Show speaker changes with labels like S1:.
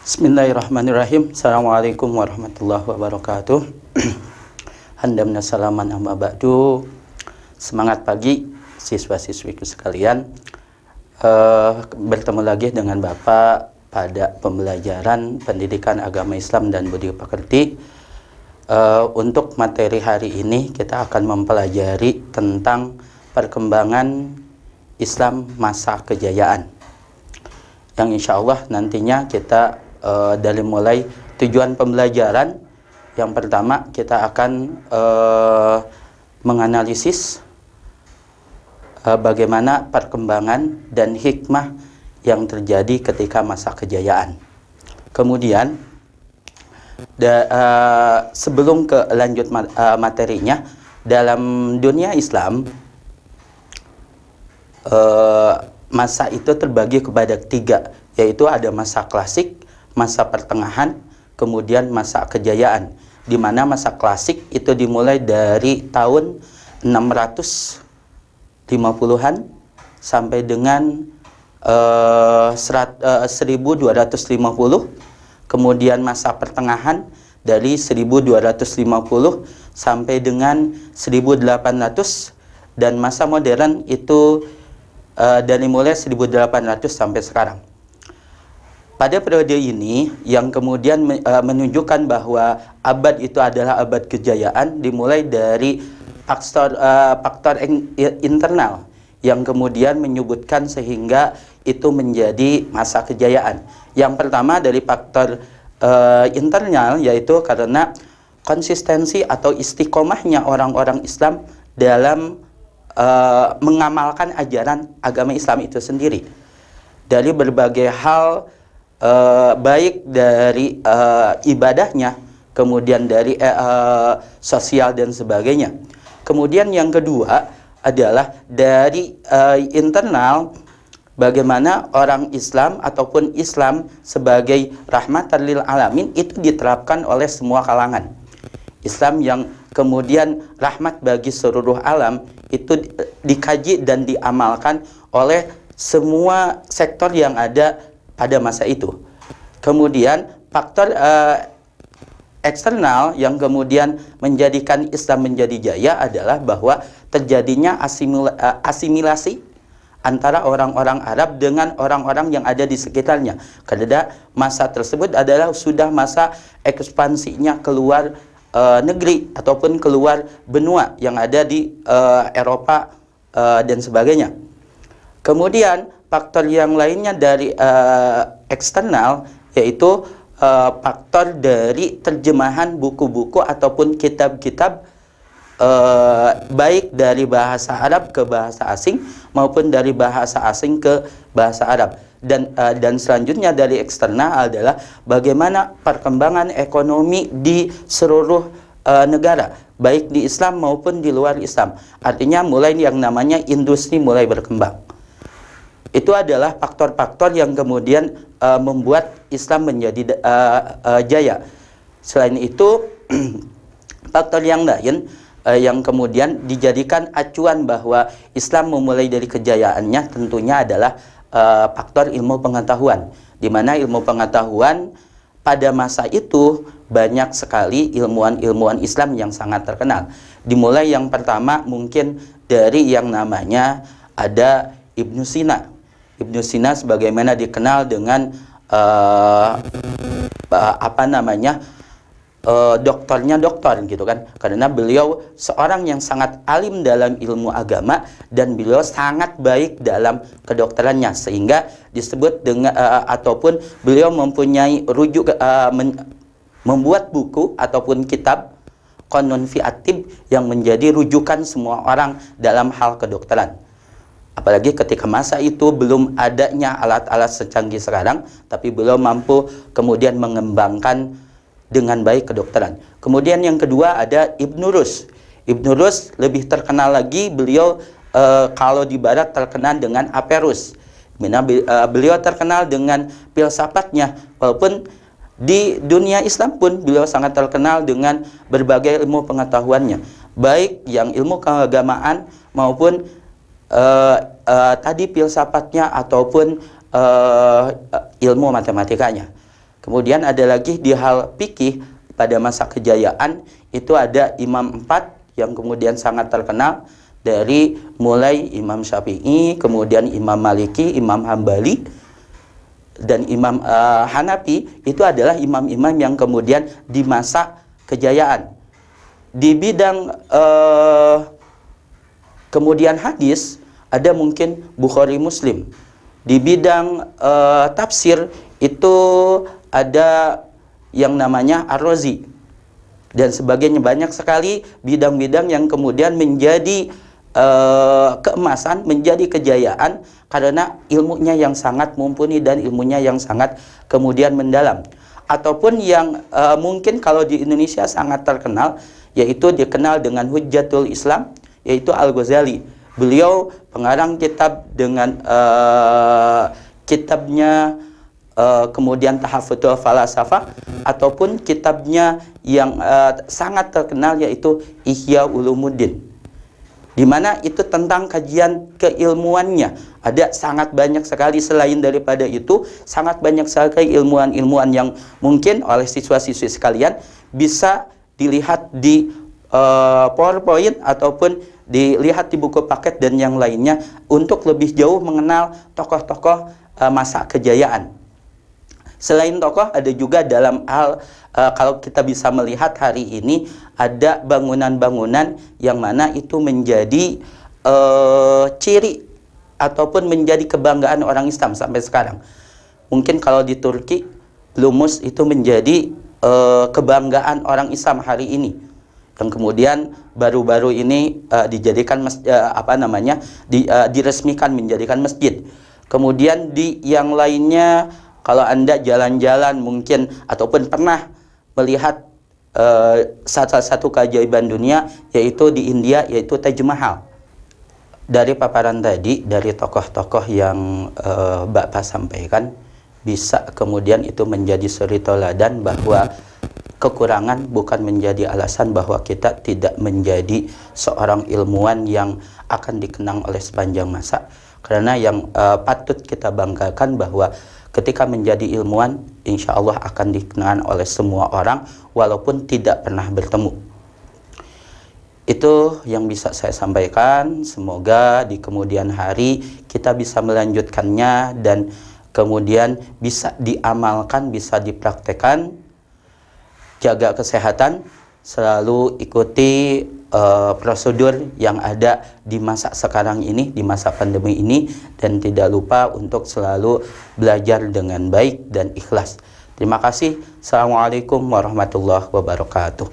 S1: Bismillahirrahmanirrahim. Assalamualaikum warahmatullahi wabarakatuh. Handamna salaman amma ba'du. Semangat pagi siswa-siswiku sekalian. Bertemu lagi dengan Bapak pada pembelajaran pendidikan agama Islam dan budi pekerti. Untuk materi hari ini kita akan mempelajari tentang perkembangan Islam masa kejayaan, yang insya Allah nantinya kita dari mulai tujuan pembelajaran, yang pertama kita akan menganalisis bagaimana perkembangan dan hikmah yang terjadi ketika masa kejayaan. Kemudian sebelum ke lanjut materinya, dalam dunia Islam masa itu terbagi kepada tiga, yaitu ada masa klasik, masa pertengahan, kemudian masa kejayaan. Di mana masa klasik itu dimulai dari tahun 650-an sampai dengan 1250. Kemudian masa pertengahan dari 1250 sampai dengan 1800, dan masa modern itu dari mulai 1800 sampai sekarang. Pada periode ini yang kemudian menunjukkan bahwa abad itu adalah abad kejayaan, dimulai dari faktor internal yang kemudian menyebutkan sehingga itu menjadi masa kejayaan. Yang pertama dari faktor internal, yaitu karena konsistensi atau istiqomahnya orang-orang Islam dalam mengamalkan ajaran agama Islam itu sendiri. Dari berbagai hal, baik dari ibadahnya, kemudian dari sosial dan sebagainya. Kemudian yang kedua adalah dari internal, bagaimana orang Islam ataupun Islam sebagai rahmatan lil alamin itu diterapkan oleh semua kalangan. Islam yang kemudian rahmat bagi seluruh alam itu dikaji dan diamalkan oleh semua sektor yang ada pada masa itu. Kemudian faktor eksternal yang kemudian menjadikan Islam menjadi jaya adalah bahwa terjadinya asimilasi antara orang-orang Arab dengan orang-orang yang ada di sekitarnya. Karena masa tersebut adalah sudah masa ekspansinya keluar negeri ataupun keluar benua yang ada di Eropa dan sebagainya. Kemudian faktor yang lainnya dari eksternal, yaitu faktor dari terjemahan buku-buku ataupun kitab-kitab, baik dari bahasa Arab ke bahasa asing maupun dari bahasa asing ke bahasa Arab. Dan selanjutnya dari eksternal adalah bagaimana perkembangan ekonomi di seluruh negara, baik di Islam maupun di luar Islam. Artinya mulai yang namanya industri mulai berkembang. Itu adalah faktor-faktor yang kemudian membuat Islam menjadi jaya. Selain itu, faktor yang lain yang kemudian dijadikan acuan bahwa Islam memulai dari kejayaannya tentunya adalah faktor ilmu pengetahuan, di mana ilmu pengetahuan pada masa itu banyak sekali ilmuwan-ilmuwan Islam yang sangat terkenal. Dimulai yang pertama mungkin dari yang namanya ada Ibnu Sina. Ibnu Sina sebagaimana dikenal dengan doktornya doktor gitu kan, karena beliau seorang yang sangat alim dalam ilmu agama dan beliau sangat baik dalam kedokterannya, sehingga disebut dengan ataupun beliau mempunyai membuat buku ataupun kitab Qanun fi at-Tibb yang menjadi rujukan semua orang dalam hal kedokteran. Apalagi ketika masa itu belum adanya alat-alat secanggih sekarang, tapi beliau mampu kemudian mengembangkan dengan baik kedokteran. Kemudian yang kedua ada Ibnu Rus. Ibnu Rus lebih terkenal lagi, beliau kalau di barat terkenal dengan Averroes. Beliau terkenal dengan filsafatnya, walaupun di dunia Islam pun beliau sangat terkenal dengan berbagai ilmu pengetahuannya, baik yang ilmu keagamaan maupun tadi filsafatnya ataupun ilmu matematikanya. Kemudian ada lagi di hal fikih pada masa kejayaan itu ada imam 4 yang kemudian sangat terkenal, dari mulai Imam Syafi'i, kemudian Imam Maliki, Imam Hambali, dan Imam Hanafi. Itu adalah imam-imam yang kemudian di masa kejayaan. Di bidang kemudian hadis ada mungkin Bukhari, Muslim. Di bidang tafsir itu ada yang namanya Ar-Razi dan sebagainya. Banyak sekali bidang-bidang yang kemudian menjadi keemasan, menjadi kejayaan karena ilmunya yang sangat mumpuni dan ilmunya yang sangat kemudian mendalam. Ataupun yang mungkin kalau di Indonesia sangat terkenal, yaitu dikenal dengan Hujjatul Islam, yaitu Al-Ghazali. Beliau pengarang kitab dengan kitabnya kemudian Tahaffudzul Falasafah, ataupun kitabnya yang sangat terkenal yaitu Ihya Ulumuddin, di mana itu tentang kajian keilmuannya. Ada sangat banyak sekali, selain daripada itu sangat banyak sekali ilmuwan-ilmuwan yang mungkin oleh siswa-siswi sekalian bisa dilihat di PowerPoint ataupun dilihat di buku paket dan yang lainnya untuk lebih jauh mengenal tokoh-tokoh masa kejayaan. Selain tokoh, ada juga dalam hal kalau kita bisa melihat hari ini ada bangunan-bangunan yang mana itu menjadi ciri ataupun menjadi kebanggaan orang Islam sampai sekarang. Mungkin kalau di Turki, Lumus itu menjadi kebanggaan orang Islam hari ini, yang kemudian baru-baru ini dijadikan diresmikan menjadikan masjid. Kemudian di yang lainnya, kalau Anda jalan-jalan mungkin ataupun pernah melihat salah satu keajaiban dunia, yaitu di India, yaitu Taj Mahal. Dari paparan tadi, dari tokoh-tokoh yang Bapak sampaikan, bisa kemudian itu menjadi suri teladan bahwa kekurangan bukan menjadi alasan bahwa kita tidak menjadi seorang ilmuwan yang akan dikenang oleh sepanjang masa. Karena yang patut kita banggakan bahwa ketika menjadi ilmuwan, insya Allah akan dikenal oleh semua orang walaupun tidak pernah bertemu. Itu yang bisa saya sampaikan. Semoga di kemudian hari kita bisa melanjutkannya dan kemudian bisa diamalkan, bisa dipraktekkan. Jaga kesehatan, selalu ikuti prosedur yang ada di masa sekarang ini, di masa pandemi ini, dan tidak lupa untuk selalu belajar dengan baik dan ikhlas. Terima kasih. Assalamualaikum warahmatullahi wabarakatuh.